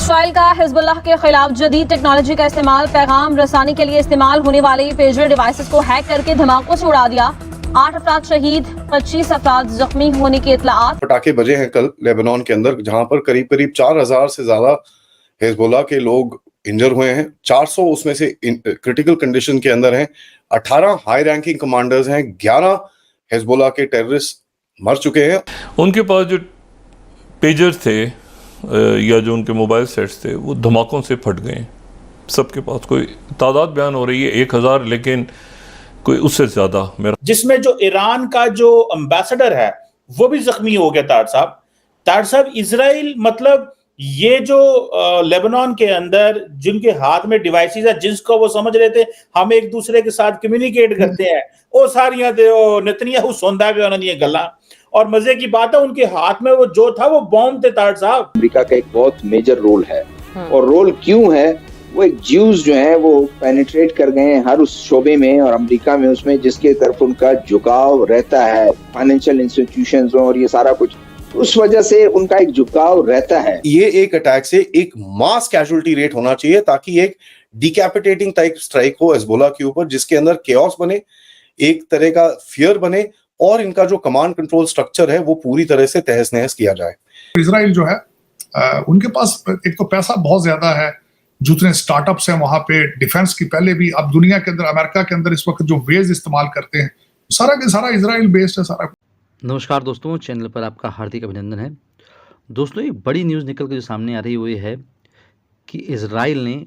Israel का Hezbollah के खिलाफ जदीद टेक्नोलॉजी का इस्तेमाल पैगाम रसानी के लिए इस्तेमाल होने वाले पेजर डिवाइसेस को हैक करके धमाकों से उड़ा दिया। 8 अफराद शहीद, 25 अफराद जख्मी होने की इत्तलात। पटाखे बजे हैं कल लेबनान के अंदर, जहां पर करीब 4000 से ज्यादा हिजबुल्लाह के लोग इंजर हुए हैं। 400 उसमें से क्रिटिकल कंडीशन के अंदर हैं। 18 हाई रैंकिंग कमांडर्स हैं। 11 हिजबुल्लाह के टेररिस्ट मर चुके हैं। उनके पास जो पेजर थे या जो उनके मोबाइल सेट्स थे वो धमाकों से फट गए। सबके पास कोई तादाद बयान हो रही है 1000, लेकिन कोई उससे ज्यादा मेरा, जिसमें जो ईरान का जो एम्बेसडर है वो भी जख्मी हो गया। तार साहब इजराइल मतलब ये जो लेबनान के अंदर जिनके हाथ में डिवाइसेस है, जिसको वो समझ रहे थे हम एक दूसरे के साथ कम्युनिकेट करते हैं, वो सारियां नेतन्याहू सोंदा गया उन्होंने गल्ला। और मजे की बात है उनके हाथ में वो जो था वो बॉम्ब थे। तार साहब अमेरिका का एक बहुत मेजर रोल है। और रोल क्यों है? वो एक ज्यूज जो है वो पेनिट्रेट कर गए हैं हर उस शोबे में और अमेरिका में, उसमें जिसके तरफ उनका झुकाव रहता है, फाइनेंशियल इंस्टीट्यूशंस और ये सारा कुछ, उस वजह से उनका एक झुकाव रहता है। ये एक अटैक से एक मास कैजुअल्टी रेट होना चाहिए ताकि एक डिकैपिटेटिंग टाइप स्ट्राइक हो हिजबुल्लाह के ऊपर, जिसके अंदर केओस बने, एक तरह का फियर बने और इनका जो कमांड कंट्रोल स्ट्रक्चर है वो पूरी तरह से तहस नहस किया जाए। इजराइल जो है उनके पास एक तो पैसा बहुत ज्यादा है, जितने स्टार्टअप्स हैं वहां पे डिफेंस की, पहले भी, अब दुनिया के अंदर, अमेरिका के अंदर इस वक्त जो वेज इस्तेमाल करते हैं सारा के सारा इजराइल बेस्ड है सारा। नमस्कार दोस्तों, चैनल पर आपका हार्दिक अभिनंदन है। दोस्तों, एक बड़ी न्यूज़ निकल के जो सामने आ रही है वो ये है कि इजराइल ने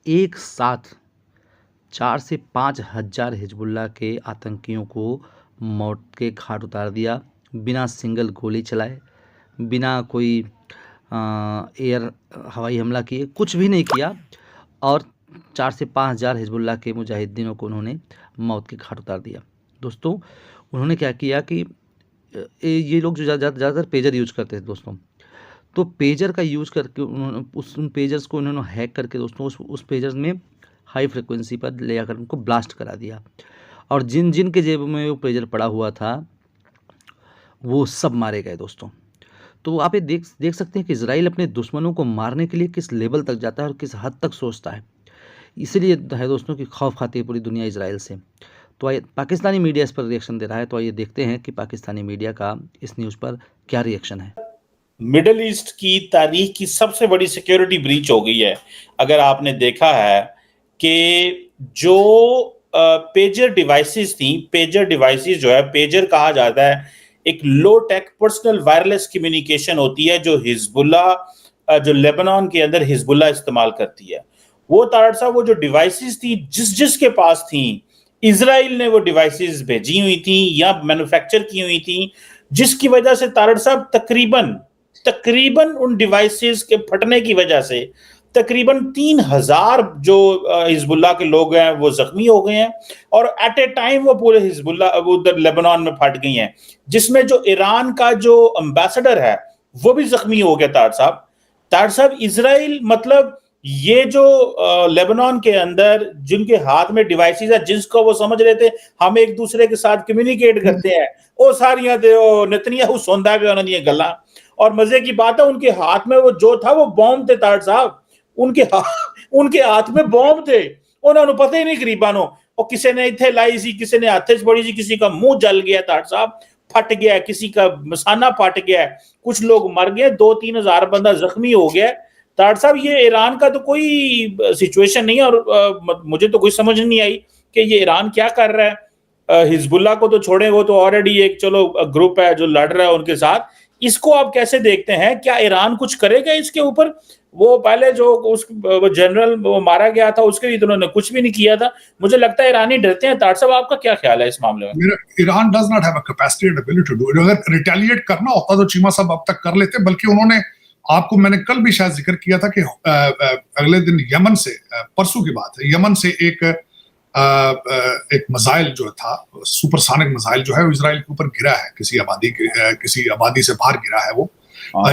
एक साथ 4 से 5 हज़ार हिजबुल्लाह के आतंकियों को मौत के घाट उतार दिया, बिना सिंगल गोली चलाए, बिना कोई एयर हवाई हमला किए, कुछ भी नहीं किया। और 4 से 5 हज़ार हिजबुल्लाह के मुजाहिदीनों को उन्होंने मौत के घाट उतार दिया। दोस्तों, उन्होंने क्या किया कि ये लोग जो ज़्यादातर पेजर यूज करते थे दोस्तों, तो पेजर का यूज करके उन्होंने उन पेजर्स को उन्होंने हैक करके दोस्तों उस पेजर्स में हाई फ्रिक्वेंसी पर ले आकर उनको ब्लास्ट करा दिया। और जिन के जेब में वो पेजर पड़ा हुआ था वो सब मारे गए दोस्तों। तो आप ये देख सकते हैं कि इजराइल अपने दुश्मनों को मारने के लिए किस लेवल तक जाता है और किस हद तक सोचता है। इसीलिए है दोस्तों कि खौफ खाती है पूरी दुनिया इजराइल से। तो आइए, पाकिस्तानी मीडिया इस पर रिएक्शन दे रहा है, तो आइए देखते हैं कि पाकिस्तानी मीडिया का इस न्यूज़ पर क्या रिएक्शन है। मिडिल ईस्ट की तारीख की सबसे बड़ी सिक्योरिटी ब्रीच हो गई है। अगर आपने देखा है कि जो पेजर डिवाइसेस थी, पेजर डिवाइसेस जो है, पेजर कहा जाता है एक लो टेक पर्सनल वायरलेस कम्युनिकेशन होती है जो हिजबुल्लाह, जो लेबनान के अंदर हिजबुल्लाह इस्तेमाल करती है। वो तारड़ साहब वो जो डिवाइसेस थी जिसके पास थी, इजराइल ने वो डिवाइसेस भेजी हुई थी या मैन्युफैक्चर की हुई थी, जिसकी वजह से तारड़ साहब तकरीबन उन डिवाइसेस के फटने की वजह से तकरीबन 3000 जो हिजबुल्लाह के लोग हैं वो जख्मी हो गए हैं और एट ए टाइम वो पूरे हिजबुल्लाह उधर लेबनान में फट गई हैं, जिसमें जो ईरान का जो एम्बेसडर है वो भी जख्मी हो गया। तार साहब इजराइल मतलब ये जो लेबनान के अंदर जिनके हाथ में डिवाइसेस है, जिसको वो समझ रहे थे हम एक दूसरे के साथ कम्युनिकेट करते हैं, वो सारियां नेतन्याहू सोंदा गया उन्होंने गल्ला। और मजे की बात है उनके हाथ में वो जो था वो बॉम्ब थे। तार साहब उनके हाथ में बॉम्ब थे, उन्होंने पता ही नहीं गरीबानो, और किसी ने इथे लाई सी, किसी ने हाथे पड़ी सी, किसी का मुंह जल गया, तार साहब फट गया, किसी का मसाना फट गया, कुछ लोग मर गए, 2-3 हज़ार बंदा जख्मी हो गया। तार साहब ये ईरान का तो कोई सिचुएशन नहीं है और मुझे तो कोई समझ नहीं आई कि ये ईरान क्या कर रहा है। हिजबुल्लाह को तो छोड़े, वो तो ऑलरेडी एक चलो ग्रुप है जो लड़ रहा है उनके साथ। इसको आप कैसे देखते हैं? क्या ईरान कुछ करेगा इसके ऊपर? वो पहले जो वो जनरल वो मारा गया था उसके लिए तो उन्होंने कुछ भी नहीं किया था। मुझे लगता है ईरानी डरते हैं। तार साहब आपका क्या ख्याल है इस मामले में? Iran does not have a capacity and ability to do. अगर रिटेलिएट करना होता तो चीमा साहब अब तक कर लेते, बल्कि उन्होंने, आपको मैंने कल भी शायद जिक्र किया था कि अगले दिन यमन से, परसों की बात है, यमन से एक मिसाइल जो था, सुपरसोनिक मिसाइल जो है, इजराइल के ऊपर गिरा है, किसी आबादी से बाहर गिरा है वो,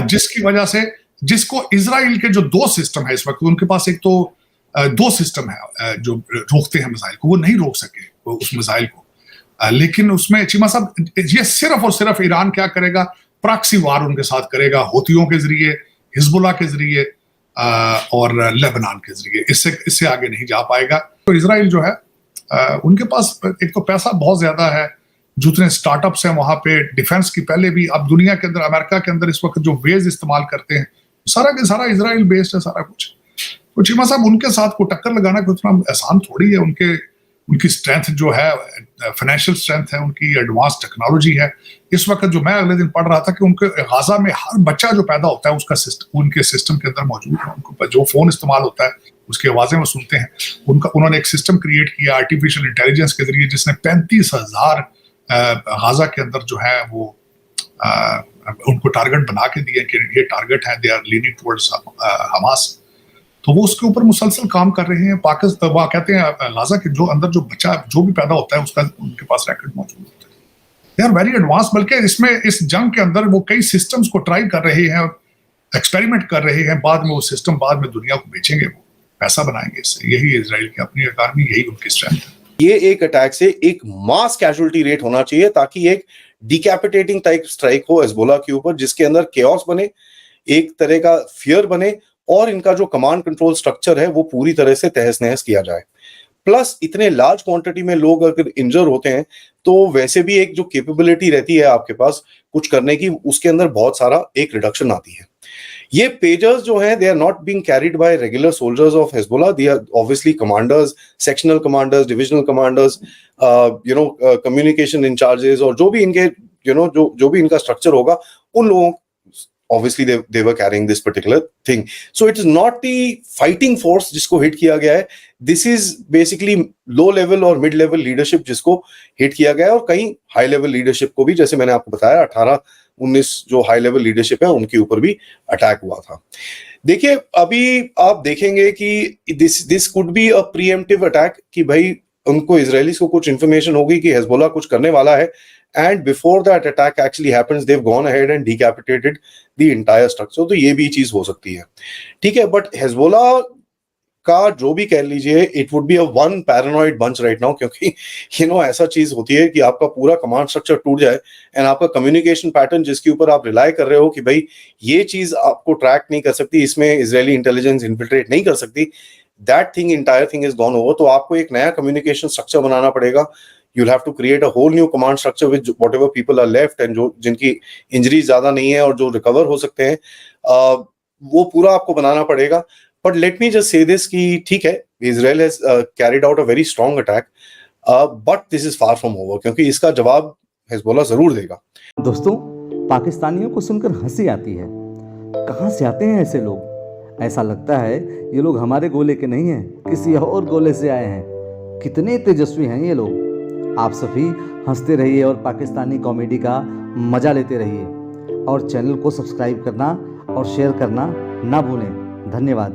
जिसकी वजह से, जिसको इजराइल के जो 2 सिस्टम है इस वक्त, उनके पास एक तो 2 सिस्टम है जो रोकते हैं मिसाइल को, वो नहीं रोक सके उस मिसाइल को। लेकिन उसमें चीमा साहब ये सिर्फ और सिर्फ ईरान क्या करेगा, प्रॉक्सी वार उनके साथ करेगा, हूथियों के जरिए, हिजबुल्लाह के जरिए, और लेबनान के जरिए। इससे आगे नहीं जा पाएगा। तो इजराइल जो है उनके पास एक तो पैसा बहुत ज्यादा है, जितने स्टार्टअप्स हैं वहां पे डिफेंस की पहले भी, अब दुनिया के अंदर अमेरिका के अंदर इस वक्त जो वेज इस्तेमाल करते हैं सारा के सारा इजराइल बेस्ड है सारा कुछ। तो चीमा साहब उनके साथ को टक्कर लगाना कोई इतना आसान थोड़ी है। उनकी स्ट्रेंथ जो है फाइनेंशियल स्ट्रेंथ है, उनकी एडवांस टेक्नोलॉजी है। इस वक्त जो मैं अगले दिन पढ़ रहा था कि उनके गाजा में हर बच्चा जो पैदा होता है उसका उनके सिस्टम के अंदर मौजूद है। उनको जो फोन इस्तेमाल होता है उसकी आवाजें वो सुनते हैं। उन्होंने एक सिस्टम क्रिएट किया आर्टिफिशियल इंटेलिजेंस के जरिए, जिसने 35,000 गाजा के अंदर जो है वो उनको टारगेट बना के दिए कि ये टारगेट है, they are leaning towards Hamas. तो वो उसके ऊपर मुसलसल काम कर रहे हैं। पाकिस्तान वो कहते हैं गाजा के जो अंदर जो बच्चा जो भी पैदा होता है उसका उनके पास रैकेट मौजूद होता है। They are very advance. बल्कि इसमें इस जंग के अंदर वो कई सिस्टम्स को ट्राई कर रहे हैं, एक्सपेरिमेंट कर रहे हैं। बाद में वो सिस्टम बाद में दुनिया को बेचेंगे, वो पैसा बनाएंगे इससे। यही इजराइल की अपनी इकॉनमी, यही उनकी स्ट्रेंथ है। ये एक अटैक से एक मास कैजुअलिटी रेट होना चाहिए ताकि एक डिकैपिटेटिंग टाइप स्ट्राइक हो हिजबुल्लाह के ऊपर, जिसके अंदर केओस बने, एक तरह का फियर बने और इनका जो कमांड कंट्रोल स्ट्रक्चर है वो पूरी तरह से तहस नहस किया जाए। प्लस इतने लार्ज क्वांटिटी में लोग अगर इंजर होते हैं तो वैसे भी एक जो कैपेबिलिटी रहती है आपके पास कुछ करने की, उसके अंदर बहुत सारा एक रिडक्शन आती है। ये पेजर्स जो हैं, they are not being carried by regular soldiers of Hezbollah, they are obviously commanders, sectional commanders, divisional commanders, communication incharges और जो भी इनके जो भी इनका स्ट्रक्चर होगा, उन लोगों obviously they were carrying this particular thing. So it is not the fighting force जिसको हिट किया गया है, this is basically low level और mid level leadership जिसको हिट किया गया है, और कहीं हाई लेवल लीडरशिप को भी, जैसे मैंने आपको बताया 18-19 जो हाई लेवल लीडरशिप है उनके ऊपर भी अटैक हुआ था। देखिए अभी आप देखेंगे कि this could be a pre-emptive attack, कि भाई उनको इजरायलीज को कुछ इंफॉर्मेशन होगी कि हिजबुल्लाह कुछ करने वाला है, and before that attack actually happens they've gone ahead and decapitated the entire structure। तो ये भी चीज हो सकती है, ठीक है। बट हिजबुल्लाह का जो भी कह लीजिए, it would be a one paranoid bunch right now, क्योंकि ऐसा चीज होती है कि आपका पूरा कमांड स्ट्रक्चर टूट जाए एंड आपका कम्युनिकेशन पैटर्न जिसके ऊपर आप रिलाई कर रहे हो कि भाई ये चीज आपको ट्रैक नहीं कर सकती, इसमें इजरायली इंटेलिजेंस इन्फिल्ट्रेट नहीं कर सकती, that thing entire thing is gone over. तो आपको एक नया कम्युनिकेशन स्ट्रक्चर बनाना पड़ेगा। You'll have to create a whole new command structure with whatever people are left and जो जिनकी इंजरीज ज्यादा नहीं है और जो रिकवर हो सकते हैं, वो पूरा आपको बनाना पड़ेगा। But let me just say this कि ठीक है, Israel has carried out a very strong attack, but this is far from over, क्योंकि इसका जवाब हिजबुल्लाह जरूर देगा। दोस्तों, पाकिस्तानियों को सुनकर हंसी आती है। कहाँ से आते हैं ऐसे लोग? ऐसा लगता है ये लोग हमारे गोले के नहीं हैं, किसी और गोले से आए हैं। कितने तेजस्वी हैं ये लोग। आप सभी हंसते रहिए और पाकिस्तानी कॉमेडी का मज़ा लेते रहिए, और चैनल को सब्सक्राइब करना और शेयर करना ना भूलें। धन्यवाद।